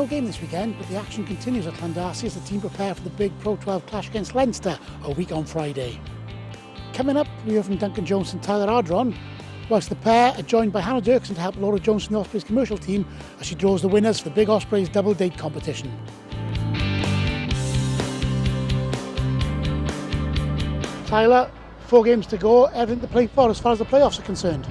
game this weekend, but the action continues at Llandarcy as the team prepare for the big Pro 12 clash against Leinster a week on Friday. Coming up, we hear from Duncan Jones and Tyler Ardron, whilst the pair are joined by Hanno Dirksen to help Laura Jones from the Ospreys commercial team as she draws the winners for the big Ospreys double date competition. Tyler, 4 games to go, everything to play for as far as the playoffs are concerned.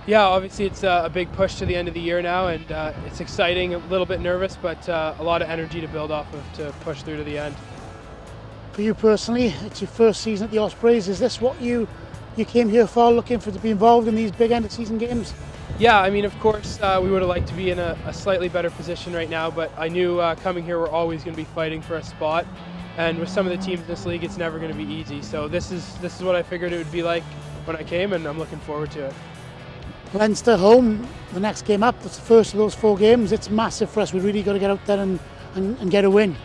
Yeah, obviously it's a big push to the end of the year now, and it's exciting, a little bit nervous, but a lot of energy to build off of to push through to the end. For you personally, it's your first season at the Ospreys. Is this what you came here for, looking for to be involved in these big end of season games? Yeah, I mean, of course, we would have liked to be in a slightly better position right now, but I knew coming here we're always going to be fighting for a spot. And with some of the teams in this league, it's never going to be easy. So this is what I figured it would be like when I came, and I'm looking forward to it. Leinster home, the next game up. That's the first of those 4 games. It's massive for us. We really got to get out there and get a win.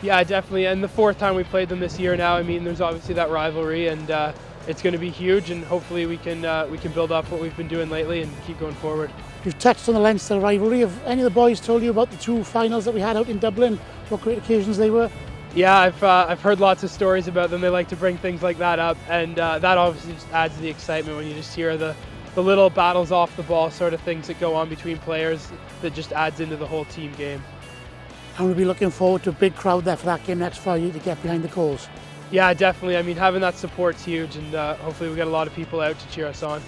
Yeah, definitely. And the 4th time we played them this year now. I mean, there's obviously that rivalry, and it's going to be huge. And hopefully we can build up what we've been doing lately and keep going forward. You've touched on the Leinster rivalry. Have any of the boys told you about the 2 finals that we had out in Dublin? What great occasions they were? Yeah, I've heard lots of stories about them. They like to bring things like that up, and that obviously just adds to the excitement when you just hear the little battles off the ball sort of things that go on between players. That just adds into the whole team game. And we'll be looking forward to a big crowd there for that game next Friday to get behind the goals. Yeah, definitely. I mean, having that support's huge, and hopefully we get a lot of people out to cheer us on.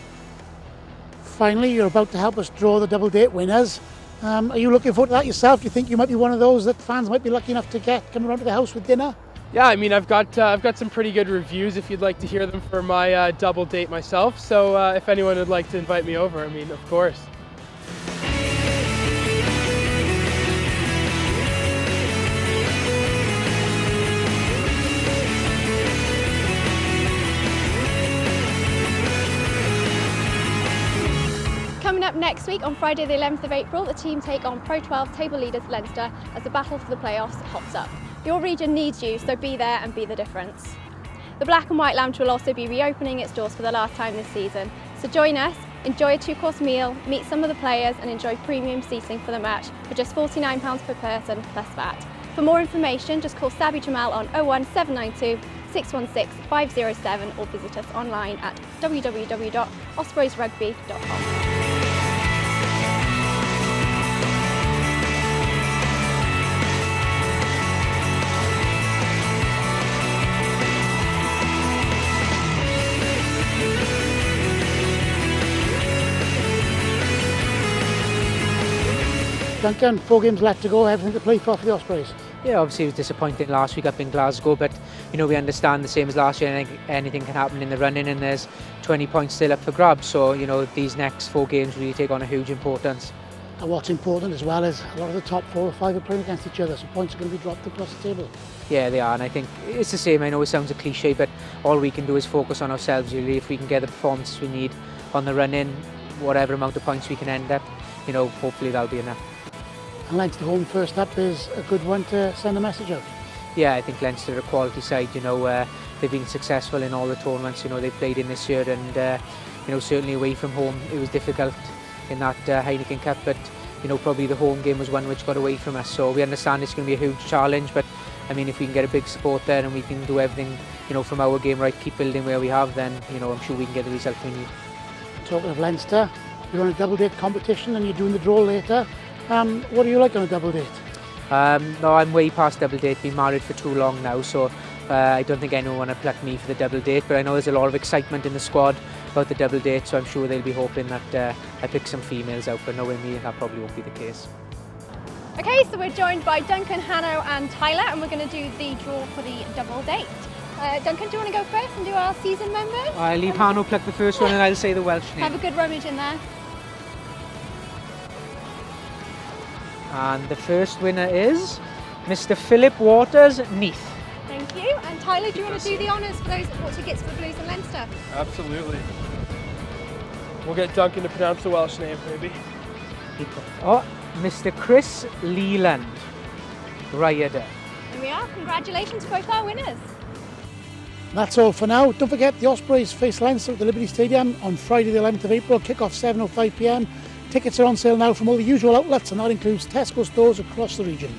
Finally, you're about to help us draw the double date winners. Are you looking forward to that yourself? Do you think you might be one of those that fans might be lucky enough to come around to the house with dinner? Yeah, I mean, I've got some pretty good reviews if you'd like to hear them for my double date myself. So if anyone would like to invite me over, I mean, of course. Coming up next week on Friday the 11th of April, the team take on Pro 12 table leaders Leinster as the battle for the playoffs hots up. Your region needs you, so be there and be the difference. The Black and White Lounge will also be reopening its doors for the last time this season. So join us, enjoy a 2-course meal, meet some of the players and enjoy premium seating for the match for just £49 per person plus VAT. For more information, just call Sabby Jamal on 01792 616 507 or visit us online at www.ospreysrugby.com. Duncan, 4 games left to go, everything to play for the Ospreys. Yeah, obviously it was disappointing last week up in Glasgow, but we understand the same as last year, anything can happen in the running, and there's 20 points still up for grabs, so these next 4 games really take on a huge importance. And what's important as well is a lot of the top 4 or 5 are playing against each other, so points are going to be dropped across the table. Yeah, they are, and I think it's the same. I know it sounds a cliche, but all we can do is focus on ourselves really. If we can get the performances we need on the run-in, whatever amount of points we can end up, hopefully that'll be enough. And Leinster home first up is a good one to send a message out. Yeah, I think Leinster are a quality side. They've been successful in all the tournaments they've played in this year, and certainly away from home it was difficult in that Heineken Cup, but probably the home game was one which got away from us. So we understand it's going to be a huge challenge, but I mean, if we can get a big support there and we can do everything from our game right, keep building where we have, then I'm sure we can get the result we need. Talking of Leinster, you're on a double date competition and you're doing the draw later. What do you like on a double date? No, I'm way past double date. Been married for too long now, so I don't think anyone want to pluck me for the double date. But I know there's a lot of excitement in the squad about the double date, so I'm sure they'll be hoping that I pick some females out. But knowing me, that probably won't be the case. Okay, so we're joined by Duncan, Hanno and Tyler, and we're going to do the draw for the double date. Duncan, do you want to go first and do our season members? I'll leave Hanno pluck the first one and I'll say the Welsh name. Have a good rummage in there. And the first winner is Mr. Philip Waters, Neath. Thank you. And Tyler, do you want to do the honours for those that bought tickets for the Blues and Leinster? Absolutely. We'll get Duncan to pronounce the Welsh name, maybe. Oh, Mr. Chris Leland, Riordan. Here we are. Congratulations to both our winners. That's all for now. Don't forget the Ospreys face Leinster at the Liberty Stadium on Friday the 11th of April, kick-off 7:05 p.m. Tickets are on sale now from all the usual outlets, and that includes Tesco stores across the region.